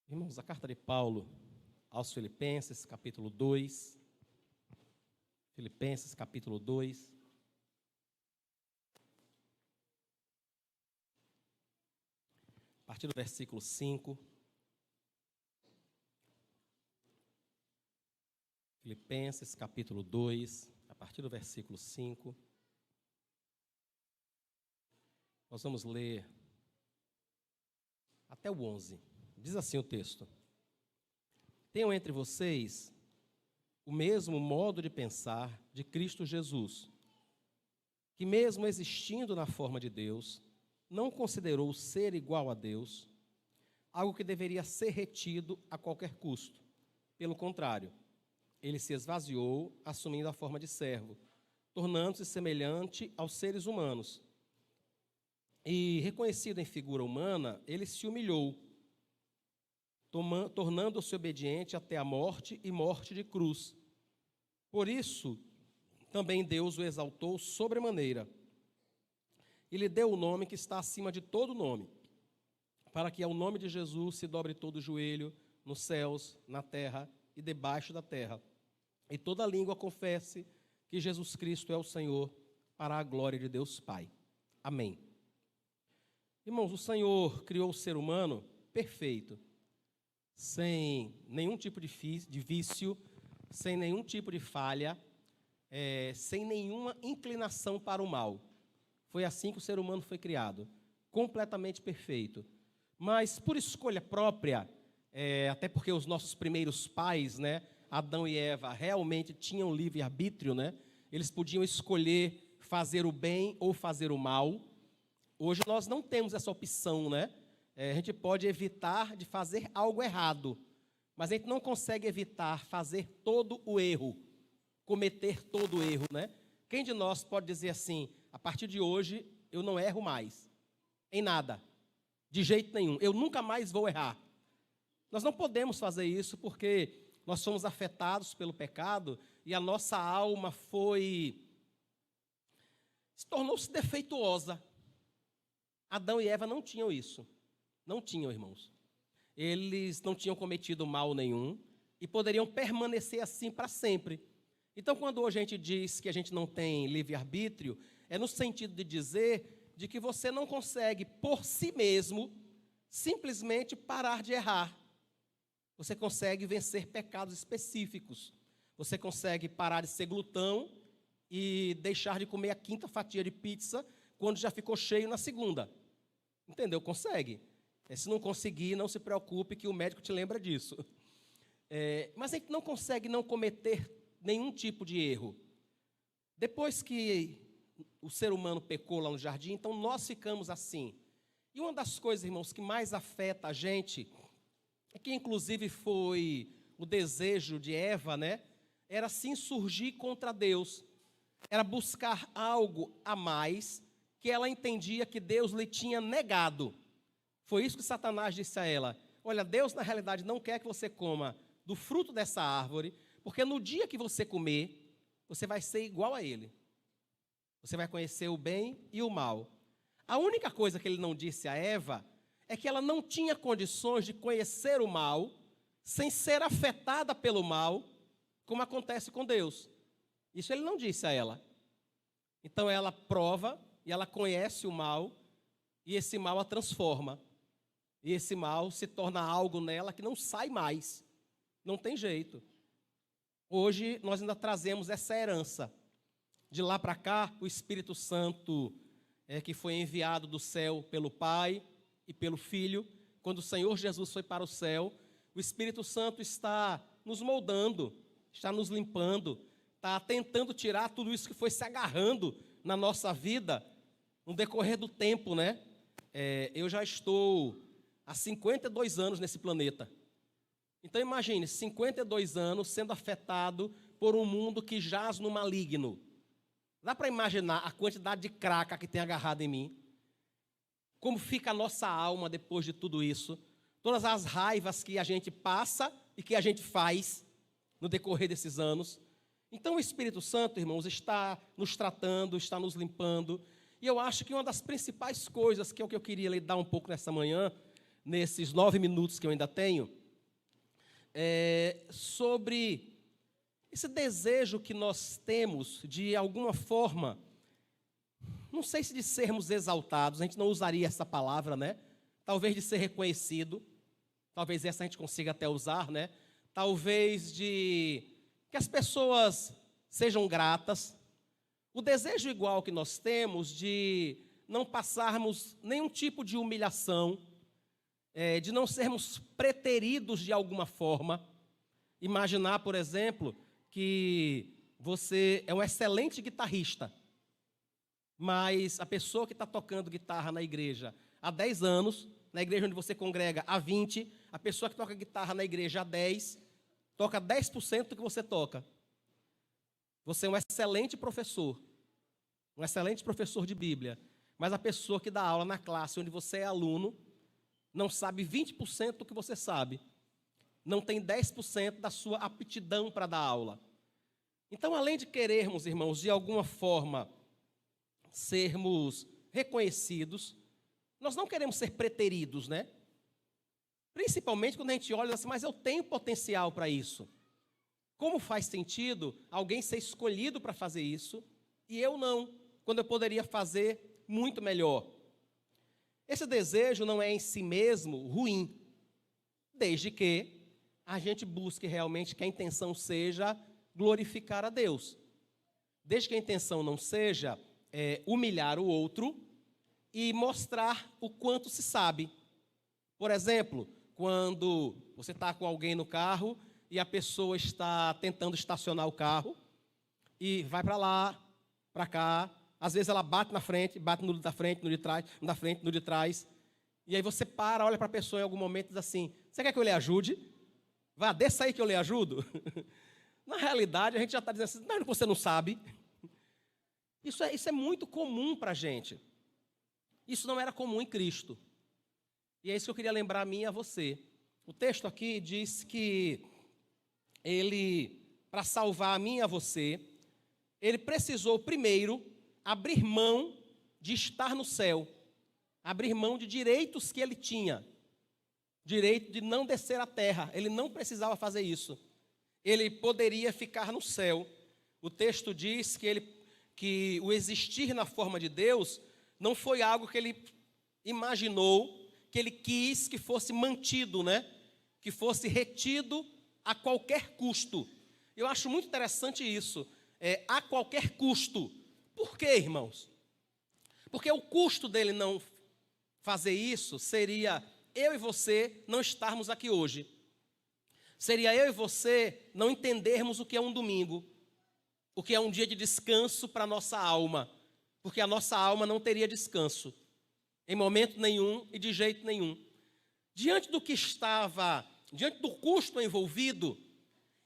Irmãos, a carta de Paulo aos Filipenses, capítulo 2. Filipenses, capítulo 2. A partir do versículo 5. Filipenses, capítulo 2, a partir do versículo 5. Nós vamos ler até o 11. Diz assim o texto: Tenham entre vocês o mesmo modo de pensar de Cristo Jesus, que mesmo existindo na forma de Deus, não considerou ser igual a Deus algo que deveria ser retido a qualquer custo. Pelo contrário, ele se esvaziou, assumindo a forma de servo, tornando-se semelhante aos seres humanos. E, reconhecido em figura humana, ele se humilhou, tornando-se obediente até a morte e morte de cruz. Por isso, também Deus o exaltou sobremaneira e lhe deu o nome que está acima de todo nome, para que ao nome de Jesus se dobre todo o joelho, nos céus, na terra e debaixo da terra, e toda língua confesse que Jesus Cristo é o Senhor, para a glória de Deus Pai. Amém. Irmãos, o Senhor criou o ser humano perfeito, sem nenhum tipo de vício, sem nenhum tipo de falha, sem nenhuma inclinação para o mal. Foi assim que o ser humano foi criado, completamente perfeito. Mas por escolha própria, até porque os nossos primeiros pais, Adão e Eva, realmente tinham livre-arbítrio, eles podiam escolher fazer o bem ou fazer o mal. Hoje nós não temos essa opção, a gente pode evitar de fazer algo errado, mas a gente não consegue evitar fazer todo o erro, cometer todo o erro, Quem de nós pode dizer assim, a partir de hoje eu não erro mais, em nada, de jeito nenhum, eu nunca mais vou errar? Nós não podemos fazer isso porque nós somos afetados pelo pecado e a nossa alma tornou-se defeituosa. Adão e Eva não tinham isso. Não tinham, irmãos. Eles não tinham cometido mal nenhum e poderiam permanecer assim para sempre. Então, quando hoje a gente diz que a gente não tem livre-arbítrio, é no sentido de dizer de que você não consegue, por si mesmo, simplesmente parar de errar. Você consegue vencer pecados específicos. Você consegue parar de ser glutão e deixar de comer a 5ª fatia de pizza quando já ficou cheio na 2ª. Entendeu? Consegue. Se não conseguir, não se preocupe que o médico te lembra disso. Mas a gente não consegue não cometer nenhum tipo de erro. Depois que o ser humano pecou lá no jardim, então nós ficamos assim. E uma das coisas, irmãos, que mais afeta a gente, que inclusive foi o desejo de Eva, era se insurgir contra Deus. Era buscar algo a mais que ela entendia que Deus lhe tinha negado. Foi isso que Satanás disse a ela: olha, Deus na realidade não quer que você coma do fruto dessa árvore, porque no dia que você comer, você vai ser igual a ele. Você vai conhecer o bem e o mal. A única coisa que ele não disse a Eva é que ela não tinha condições de conhecer o mal sem ser afetada pelo mal, como acontece com Deus. Isso ele não disse a ela. Então ela prova e ela conhece o mal, e esse mal a transforma. E esse mal se torna algo nela que não sai mais. Não tem jeito. Hoje nós ainda trazemos essa herança. De lá para cá, o Espírito Santo, que foi enviado do céu pelo Pai e pelo Filho, quando o Senhor Jesus foi para o céu, o Espírito Santo está nos moldando, está nos limpando, está tentando tirar tudo isso que foi se agarrando na nossa vida, no decorrer do tempo, Eu já estou há 52 anos nesse planeta. Então imagine, 52 anos sendo afetado por um mundo que jaz no maligno. Dá para imaginar a quantidade de craca que tem agarrado em mim? Como fica a nossa alma depois de tudo isso? Todas as raivas que a gente passa e que a gente faz no decorrer desses anos. Então o Espírito Santo, irmãos, está nos tratando, está nos limpando. E eu acho que uma das principais coisas, que é o que eu queria lhe dar um pouco nessa manhã, nesses 9 minutos que eu ainda tenho, sobre esse desejo que nós temos de alguma forma, não sei se de sermos exaltados, a gente não usaria essa palavra, né? Talvez de ser reconhecido, talvez essa a gente consiga até usar, né? Talvez de que as pessoas sejam gratas. O desejo igual que nós temos de não passarmos nenhum tipo de humilhação, de não sermos preteridos de alguma forma. Imaginar, por exemplo, que você é um excelente guitarrista, mas a pessoa que está tocando guitarra na igreja há 10 anos, na igreja onde você congrega há 20, a pessoa que toca guitarra na igreja há 10, toca 10% do que você toca. Você é um excelente professor de Bíblia, mas a pessoa que dá aula na classe onde você é aluno não sabe 20% do que você sabe, não tem 10% da sua aptidão para dar aula. Então, além de querermos, irmãos, de alguma forma sermos reconhecidos, nós não queremos ser preteridos, né? Principalmente quando a gente olha assim, mas eu tenho potencial para isso. Como faz sentido alguém ser escolhido para fazer isso e eu não, quando eu poderia fazer muito melhor? Esse desejo não é em si mesmo ruim, desde que a gente busque realmente que a intenção seja glorificar a Deus. Desde que a intenção não seja humilhar o outro e mostrar o quanto se sabe. Por exemplo, quando você está com alguém no carro e a pessoa está tentando estacionar o carro e vai para lá, para cá, às vezes ela bate na frente, bate no da frente, no de trás, no da frente, no de trás, e aí você para, olha para a pessoa em algum momento e diz assim, você quer que eu lhe ajude? Vá, desça aí que eu lhe ajudo. Na realidade, a gente já está dizendo assim, não, você não sabe. Isso é muito comum para a gente. Isso não era comum em Cristo. E é isso que eu queria lembrar a mim e a você. O texto aqui diz que ele, para salvar a mim e a você, ele precisou primeiro abrir mão de estar no céu, abrir mão de direitos que ele tinha, direito de não descer à terra. Ele não precisava fazer isso. Ele poderia ficar no céu. O texto diz que o existir na forma de Deus não foi algo que ele imaginou, que ele quis que fosse mantido, né? Que fosse retido a qualquer custo. Eu acho muito interessante isso, a qualquer custo. Por quê, irmãos? Porque o custo dele não fazer isso seria eu e você não estarmos aqui hoje. Seria eu e você não entendermos o que é um domingo, o que é um dia de descanso para a nossa alma, porque a nossa alma não teria descanso, em momento nenhum e de jeito nenhum. Diante do custo envolvido,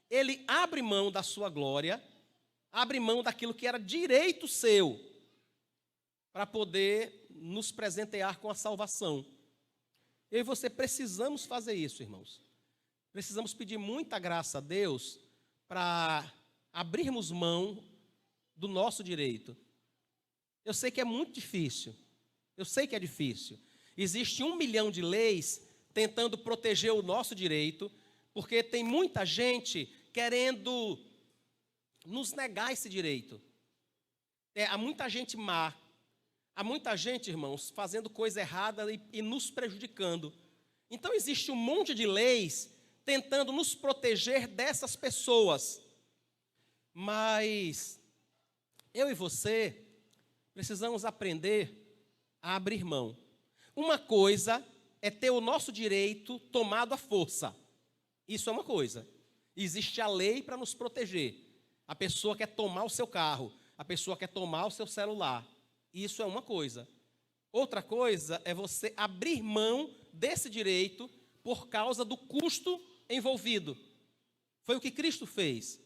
ele abre mão da sua glória, abre mão daquilo que era direito seu, para poder nos presentear com a salvação. Eu e você precisamos fazer isso, irmãos. Precisamos pedir muita graça a Deus para abrirmos mão do nosso direito. Eu sei que é muito difícil. Eu sei que é difícil. Existe 1 milhão de leis tentando proteger o nosso direito, porque tem muita gente querendo nos negar esse direito. Há muita gente má. Há muita gente, irmãos, fazendo coisa errada e nos prejudicando. Então existe um monte de leis tentando nos proteger dessas pessoas. Mas eu e você precisamos aprender a abrir mão. Uma coisa é ter o nosso direito tomado à força. Isso é uma coisa. Existe a lei para nos proteger. A pessoa quer tomar o seu carro, a pessoa quer tomar o seu celular. Isso é uma coisa. Outra coisa é você abrir mão desse direito por causa do custo envolvido. Foi o que Cristo fez.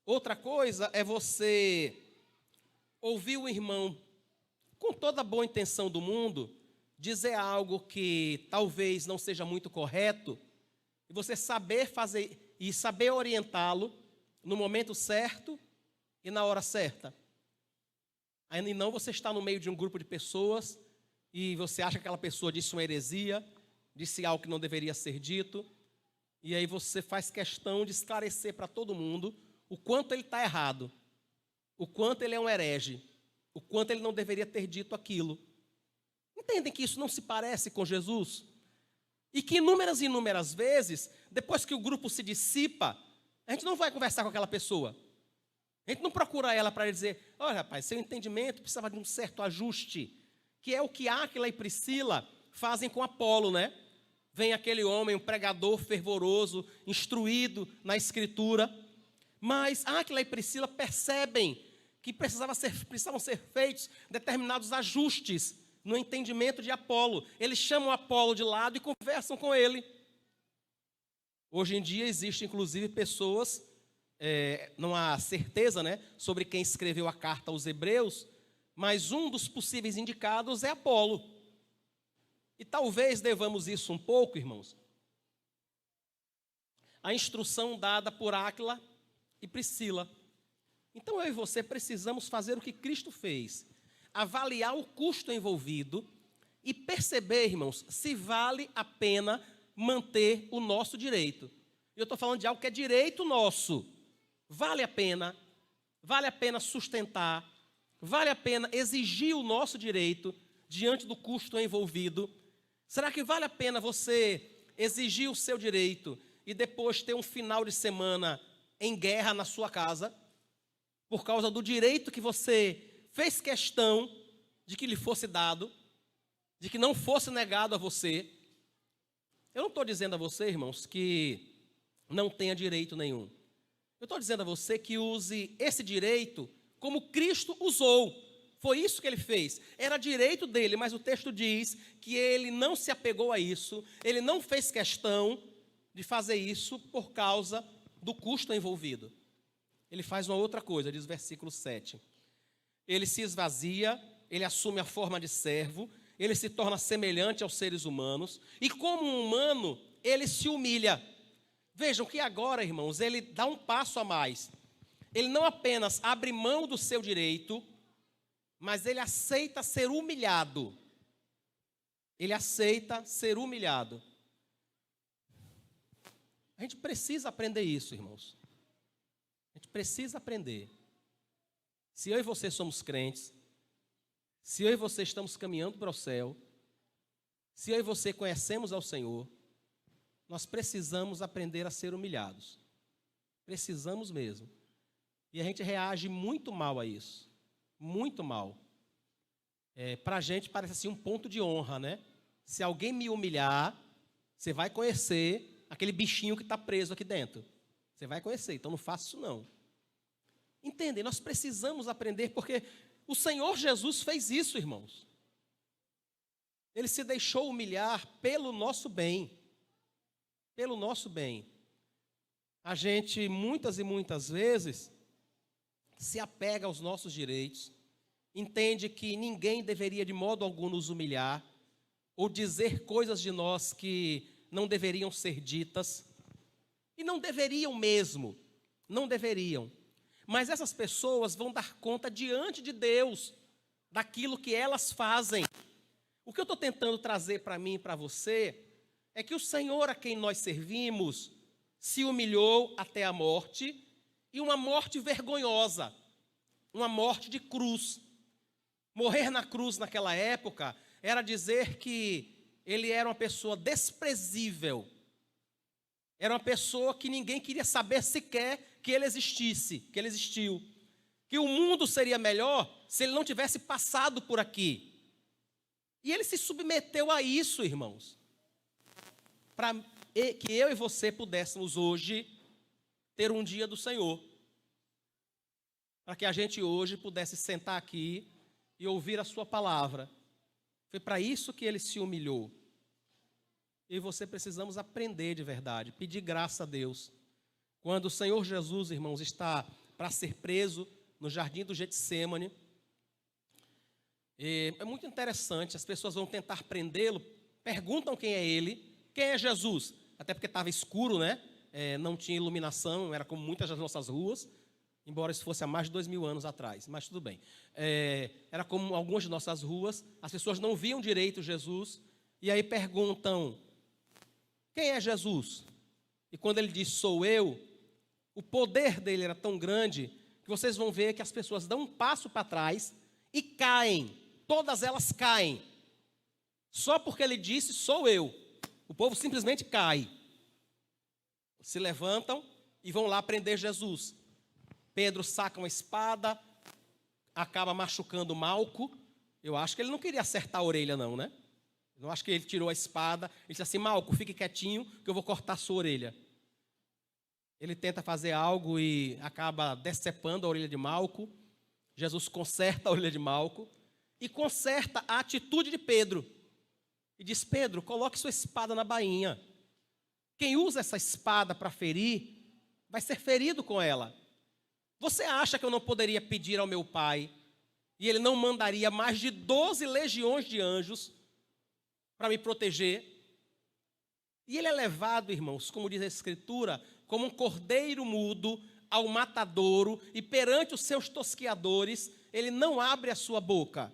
Outra coisa é você ouvir o irmão, com toda a boa intenção do mundo, dizer algo que talvez não seja muito correto, e você saber fazer e saber orientá-lo no momento certo e na hora certa. Aí não você está no meio de um grupo de pessoas e você acha que aquela pessoa disse uma heresia disse algo que não deveria ser dito, e aí você faz questão de esclarecer para todo mundo o quanto ele está errado, o quanto ele é um herege, o quanto ele não deveria ter dito aquilo. Entendem que isso não se parece com Jesus? E que inúmeras e inúmeras vezes, depois que o grupo se dissipa, a gente não vai conversar com aquela pessoa. A gente não procura ela para dizer, olha, rapaz, seu entendimento precisava de um certo ajuste, que é o que Áquila e Priscila fazem com Apolo, né? Vem aquele homem, um pregador fervoroso, instruído na Escritura, mas Áquila e Priscila percebem que precisavam ser feitos determinados ajustes no entendimento de Apolo. Eles chamam Apolo de lado e conversam com ele. Hoje em dia existem, inclusive, pessoas, não há certeza, né, sobre quem escreveu a carta aos Hebreus, mas um dos possíveis indicados é Apolo. E talvez devamos isso um pouco, irmãos, a instrução dada por Áquila e Priscila. Então eu e você precisamos fazer o que Cristo fez, avaliar o custo envolvido e perceber, irmãos, se vale a pena manter o nosso direito. Eu estou falando de algo que é direito nosso. Vale a pena sustentar, vale a pena exigir o nosso direito diante do custo envolvido. Será que vale a pena você exigir o seu direito e depois ter um final de semana em guerra na sua casa, por causa do direito que você fez questão de que lhe fosse dado, de que não fosse negado a você? Eu não estou dizendo a você, irmãos, que não tenha direito nenhum. Eu estou dizendo a você que use esse direito como Cristo usou. Foi isso que ele fez. Era direito dele, mas o texto diz que ele não se apegou a isso, ele não fez questão de fazer isso por causa do custo envolvido. Ele faz uma outra coisa, diz o versículo 7. Ele se esvazia, ele assume a forma de servo, ele se torna semelhante aos seres humanos, e como um humano, ele se humilha. Vejam que agora, irmãos, ele dá um passo a mais. Ele não apenas abre mão do seu direito, mas ele aceita ser humilhado. Ele aceita ser humilhado. A gente precisa aprender isso, irmãos. A gente precisa aprender. Se eu e você somos crentes, se eu e você estamos caminhando para o céu, se eu e você conhecemos ao Senhor, nós precisamos aprender a ser humilhados. Precisamos mesmo. E a gente reage muito mal a isso. Muito mal. Para a gente parece assim um ponto de honra, né? Se alguém me humilhar, você vai conhecer aquele bichinho que está preso aqui dentro. Você vai conhecer, então não faça isso não. Entendem? Nós precisamos aprender, porque o Senhor Jesus fez isso, irmãos. Ele se deixou humilhar pelo nosso bem. Pelo nosso bem. A gente, muitas e muitas vezes, se apega aos nossos direitos, entende que ninguém deveria de modo algum nos humilhar, ou dizer coisas de nós que não deveriam ser ditas, e não deveriam mesmo, não deveriam. Mas essas pessoas vão dar conta diante de Deus daquilo que elas fazem. O que eu estou tentando trazer para mim e para você é que o Senhor a quem nós servimos se humilhou até a morte, e uma morte vergonhosa, uma morte de cruz. Morrer na cruz naquela época era dizer que ele era uma pessoa desprezível, era uma pessoa que ninguém queria saber sequer que ele existisse, que ele existiu, que o mundo seria melhor se ele não tivesse passado por aqui. E ele se submeteu a isso, irmãos, para que eu e você pudéssemos hoje ter um dia do Senhor, para que a gente hoje pudesse sentar aqui e ouvir a sua palavra. Foi para isso que ele se humilhou. Eu e você precisamos aprender de verdade, pedir graça a Deus. Quando o Senhor Jesus, irmãos, está para ser preso no jardim do Getsêmani, é muito interessante, as pessoas vão tentar prendê-lo, perguntam quem é ele, quem é Jesus? Até porque estava escuro, né? Não tinha iluminação, era como muitas das nossas ruas, embora isso fosse há mais de 2000 anos atrás, mas tudo bem. Era como algumas de nossas ruas, as pessoas não viam direito Jesus, e aí perguntam, Quem é Jesus? E quando ele diz sou eu, o poder dele era tão grande que vocês vão ver que as pessoas dão um passo para trás e caem. Todas elas caem. Só porque ele disse sou eu. O povo simplesmente cai. Se levantam e vão lá prender Jesus. Pedro saca uma espada, acaba machucando Malco. Eu acho que ele não queria acertar a orelha não, né? Eu não acho que ele tirou a espada e disse assim, Malco, fique quietinho que eu vou cortar a sua orelha. Ele tenta fazer algo e acaba decepando a orelha de Malco. Jesus conserta a orelha de Malco e conserta a atitude de Pedro. E diz, Pedro, coloque sua espada na bainha. Quem usa essa espada para ferir, vai ser ferido com ela. Você acha que eu não poderia pedir ao meu pai, e ele não mandaria mais de 12 legiões de anjos para me proteger? E ele é levado, irmãos, como diz a Escritura, como um cordeiro mudo ao matadouro, e perante os seus tosqueadores, ele não abre a sua boca.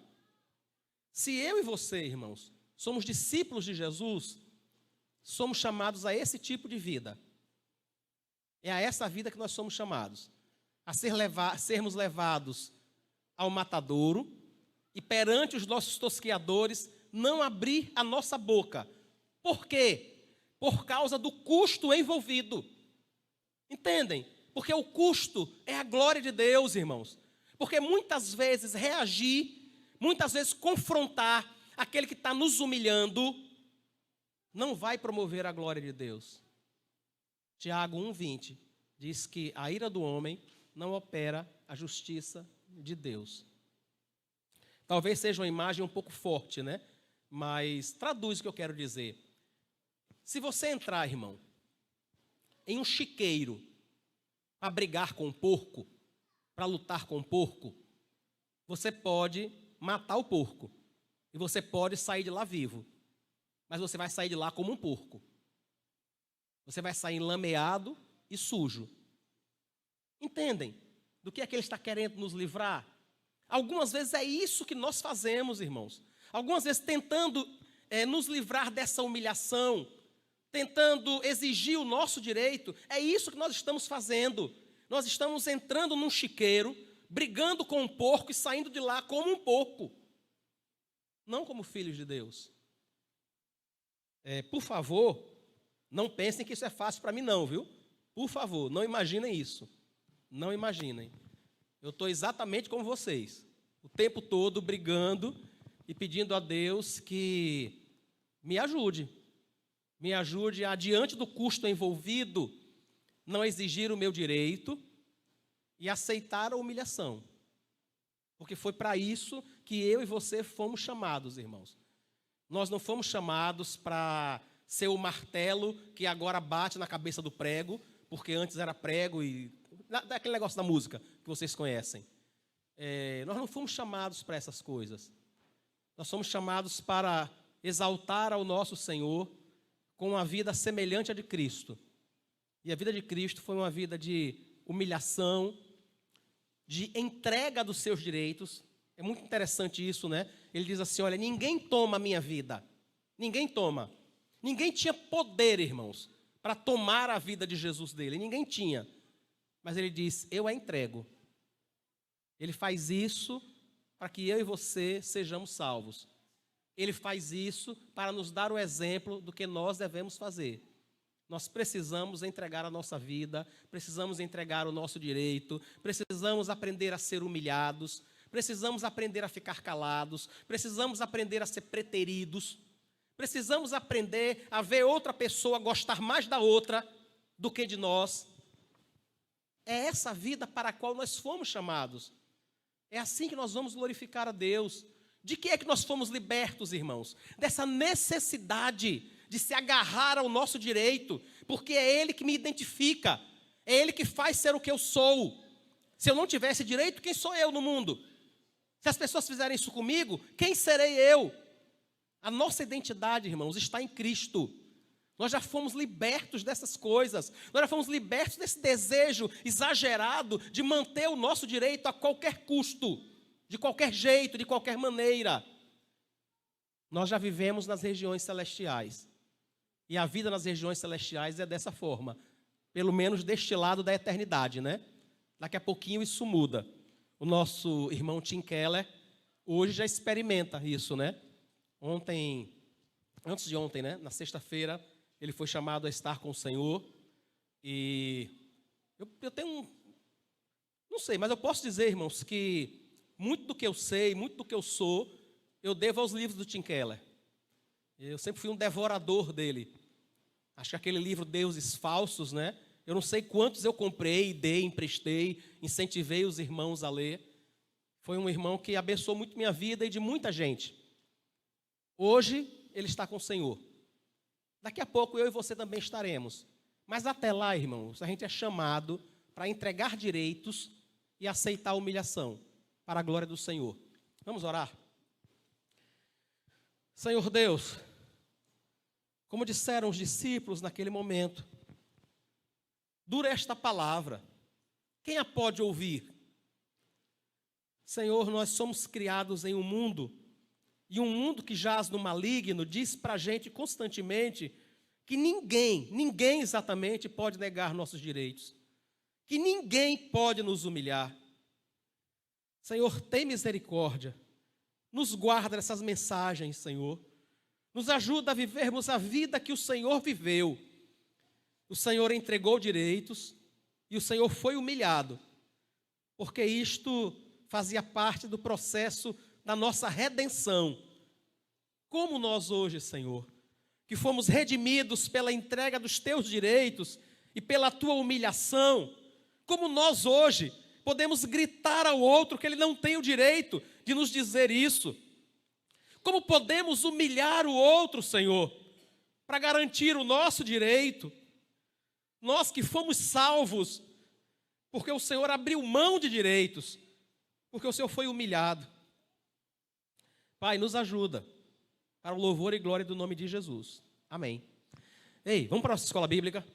Se eu e você, irmãos, somos discípulos de Jesus, somos chamados a esse tipo de vida. É a essa vida que nós somos chamados. A sermos levados ao matadouro e perante os nossos tosqueadores não abrir a nossa boca. Por quê? Por causa do custo envolvido. Entendem? Porque o custo é a glória de Deus, irmãos. Porque muitas vezes reagir, muitas vezes confrontar aquele que está nos humilhando, não vai promover a glória de Deus. Tiago 1,20 diz que a ira do homem não opera a justiça de Deus. Talvez seja uma imagem um pouco forte, né? Mas traduz o que eu quero dizer. Se você entrar, irmão, em um chiqueiro para brigar com um porco, para lutar com um porco, você pode matar o porco e você pode sair de lá vivo, mas você vai sair de lá como um porco. Você vai sair lameado e sujo. Entendem do que é que ele está querendo nos livrar? Algumas vezes é isso que nós fazemos, irmãos. Algumas vezes tentando nos livrar dessa humilhação, tentando exigir o nosso direito, é isso que nós estamos fazendo. Nós estamos entrando num chiqueiro, brigando com um porco e saindo de lá como um porco. Não como filhos de Deus. Por favor, não pensem que isso é fácil para mim não, viu? Por favor, não imaginem isso. Não imaginem. Eu estou exatamente como vocês. O tempo todo brigando e pedindo a Deus que me ajude. Me ajude a, diante do custo envolvido, não exigir o meu direito e aceitar a humilhação. Porque foi para isso que eu e você fomos chamados, irmãos. Nós não fomos chamados para ser o martelo que agora bate na cabeça do prego, porque antes era prego e... daquele negócio da música que vocês conhecem. Nós não fomos chamados para essas coisas. Nós somos chamados para exaltar ao nosso Senhor com uma vida semelhante à de Cristo. E a vida de Cristo foi uma vida de humilhação, de entrega dos seus direitos. É muito interessante isso, né? Ele diz assim, olha, ninguém toma a minha vida. Ninguém toma. Ninguém tinha poder, irmãos, para tomar a vida de Jesus dele. Ninguém tinha. Mas ele diz, eu a entrego. Ele faz isso para que eu e você sejamos salvos. Ele faz isso para nos dar o exemplo do que nós devemos fazer. Nós precisamos entregar a nossa vida, precisamos entregar o nosso direito, precisamos aprender a ser humilhados, precisamos aprender a ficar calados, precisamos aprender a ser preteridos, precisamos aprender a ver outra pessoa gostar mais da outra do que de nós. É essa vida para a qual nós fomos chamados. É assim que nós vamos glorificar a Deus. De que é que nós fomos libertos, irmãos? Dessa necessidade de se agarrar ao nosso direito, porque é Ele que me identifica, é Ele que faz ser o que eu sou. Se eu não tivesse direito, quem sou eu no mundo? Se as pessoas fizerem isso comigo, quem serei eu? A nossa identidade, irmãos, está em Cristo. Nós já fomos libertos dessas coisas. Nós já fomos libertos desse desejo exagerado de manter o nosso direito a qualquer custo, de qualquer jeito, de qualquer maneira. Nós já vivemos nas regiões celestiais. E a vida nas regiões celestiais é dessa forma. Pelo menos deste lado da eternidade, né? Daqui a pouquinho isso muda. O nosso irmão Tim Keller hoje já experimenta isso, né? Antes de ontem, né? Na sexta-feira, ele foi chamado a estar com o Senhor. E eu tenho não sei, mas eu posso dizer, irmãos, que muito do que eu sei, muito do que eu sou, eu devo aos livros do Tim Keller. Eu sempre fui um devorador dele. Acho que aquele livro Deuses Falsos, né? Eu não sei quantos eu comprei, dei, emprestei, incentivei os irmãos a ler. Foi um irmão que abençoou muito minha vida e de muita gente. Hoje, ele está com o Senhor. Daqui a pouco, eu e você também estaremos. Mas até lá, irmãos, a gente é chamado para entregar direitos e aceitar a humilhação, para a glória do Senhor. Vamos orar? Senhor Deus, como disseram os discípulos naquele momento, dura esta palavra, quem a pode ouvir? Senhor, nós somos criados em um mundo, e um mundo que jaz no maligno diz para a gente constantemente que ninguém exatamente pode negar nossos direitos, que ninguém pode nos humilhar. Senhor, tem misericórdia, nos guarda dessas mensagens, Senhor, nos ajuda a vivermos a vida que o Senhor viveu. O Senhor entregou direitos e o Senhor foi humilhado, porque isto fazia parte do processo da nossa redenção. Como nós hoje, Senhor, que fomos redimidos pela entrega dos teus direitos e pela tua humilhação, como nós hoje podemos gritar ao outro que ele não tem o direito de nos dizer isso. Como podemos humilhar o outro, Senhor, para garantir o nosso direito. Nós que fomos salvos, porque o Senhor abriu mão de direitos, porque o Senhor foi humilhado. Pai, nos ajuda, para o louvor e glória do nome de Jesus. Amém. Ei, vamos para a nossa escola bíblica?